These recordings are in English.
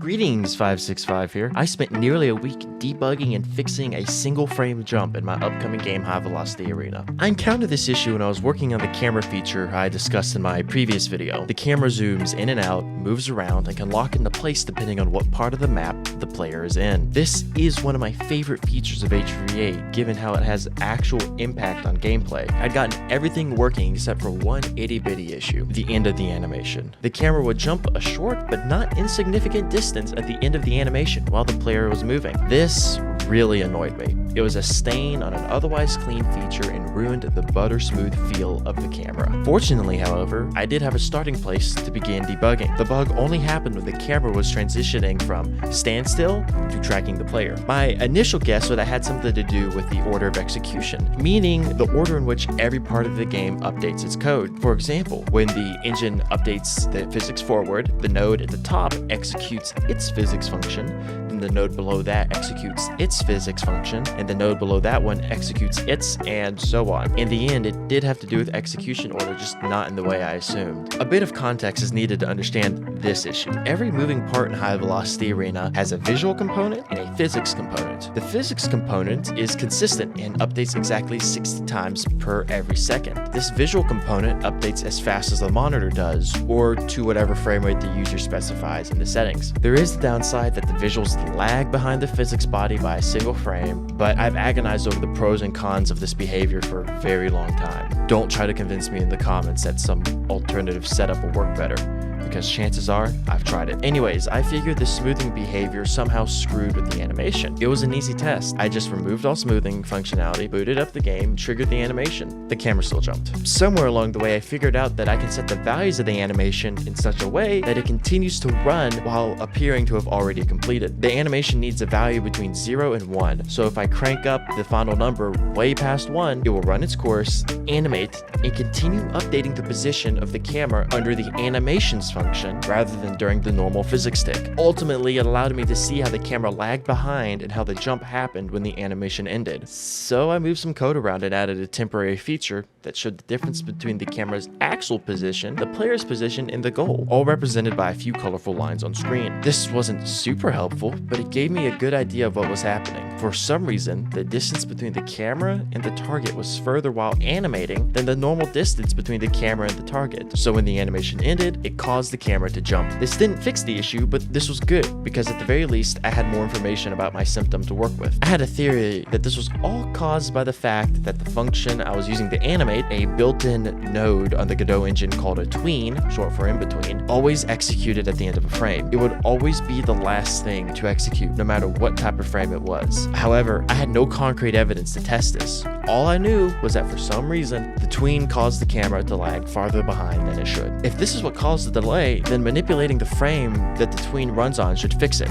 Greetings, 565 here. I spent nearly a week debugging and fixing a single frame jump in my upcoming game High Velocity Arena. I encountered this issue when I was working on the camera feature I discussed in my previous video. The camera zooms in and out, moves around, and can lock into place depending on what part of the map the player is in. This is one of my favorite features of HV8, given how it has actual impact on gameplay. I'd gotten everything working except for one itty-bitty issue, the end of the animation. The camera would jump a short but not insignificant distance at the end of the animation while the player was moving. This really annoyed me. It was a stain on an otherwise clean feature and ruined the butter smooth feel of the camera. Fortunately, however, I did have a starting place to begin debugging. The bug only happened when the camera was transitioning from standstill to tracking the player. My initial guess was that had something to do with the order of execution, meaning the order in which every part of the game updates its code. For example, when the engine updates the physics forward, the node at the top executes its physics function, then the node below that executes its physics function, and the node below that one executes its, and so on. In the end, it did have to do with execution order, just not in the way I assumed. A bit of context is needed to understand this issue. Every moving part in High Velocity Arena has a visual component and a physics component. The physics component is consistent and updates exactly 60 times per every second. This visual component updates as fast as the monitor does, or to whatever frame rate the user specifies in the settings. There is the downside that the visuals lag behind the physics body by a single frame, but I've agonized over the pros and cons of this behavior for a very long time. Don't try to convince me in the comments that some alternative setup will work better, because chances are I've tried it. Anyways, I figured the smoothing behavior somehow screwed with the animation. It was an easy test. I just removed all smoothing functionality, booted up the game, triggered the animation. The camera still jumped. Somewhere along the way, I figured out that I can set the values of the animation in such a way that it continues to run while appearing to have already completed. The animation needs a value between 0 and 1, so if I crank up the final number way past 1, it will run its course, animate, and continue updating the position of the camera under the animations function rather than during the normal physics stick. Ultimately, it allowed me to see how the camera lagged behind and how the jump happened when the animation ended. So I moved some code around and added a temporary feature that showed the difference between the camera's actual position, the player's position, and the goal, all represented by a few colorful lines on screen. This wasn't super helpful, but it gave me a good idea of what was happening. For some reason, the distance between the camera and the target was further while animating than the normal distance between the camera and the target. So when the animation ended, it caused the camera to jump. This didn't fix the issue, but this was good, because at the very least, I had more information about my symptom to work with. I had a theory that this was all caused by the fact that the function I was using to animate, a built-in node on the Godot engine called a tween, short for in between, always executed at the end of a frame. It would always be the last thing to execute, no matter what type of frame it was. However, I had no concrete evidence to test this. All I knew was that for some reason, the tween caused the camera to lag farther behind than it should. If this is what caused the delay, then manipulating the frame that the tween runs on should fix it.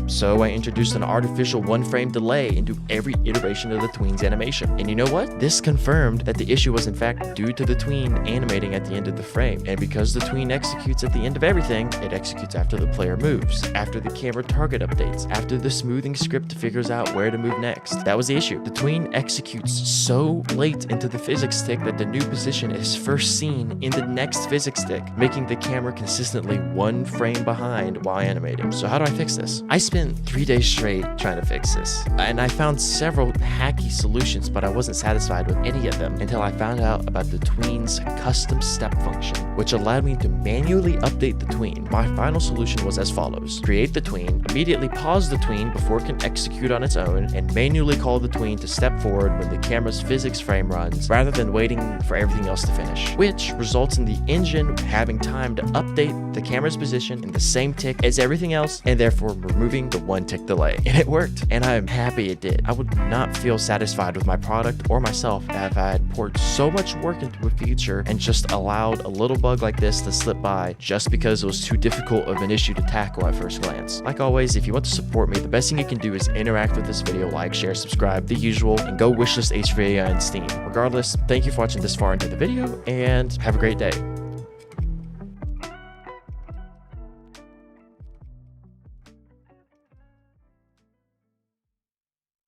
So I introduced an artificial one-frame delay into every iteration of the tween's animation. And you know what? This confirmed that the issue was in fact due to the tween animating at the end of the frame. And because the tween executes at the end of everything, it executes after the player moves, after the camera target updates, after the smoothing script figures out where to move next. That was the issue. The tween executes so late into the physics stick that the new position is first seen in the next physics stick, making the camera consistently one frame behind while animating. So how do I fix this? I spent 3 days straight trying to fix this, and I found several hacky solutions, but I wasn't satisfied with any of them until I found out about the tween's custom step function, which allowed me to manually update the tween. My final solution was as follows: create the tween, immediately pause the tween before it can execute on its own, and manually call the tween to step forward when the camera's physics frame runs, rather than waiting for everything else to finish, which results in the engine having time to update the camera's position in the same tick as everything else, and therefore removing the one tick delay. And it worked, and I'm happy it did. I would not feel satisfied with my product or myself if I had poured so much work into a feature and just allowed a little bug like this to slip by just because it was too difficult of an issue to tackle at first glance. Like always, if you want to support me, the best thing you can do is interact with this video, like, share, subscribe, the usual, and go wishlist HVA on Steam. Regardless, thank you for watching this far into the video, and have a great day.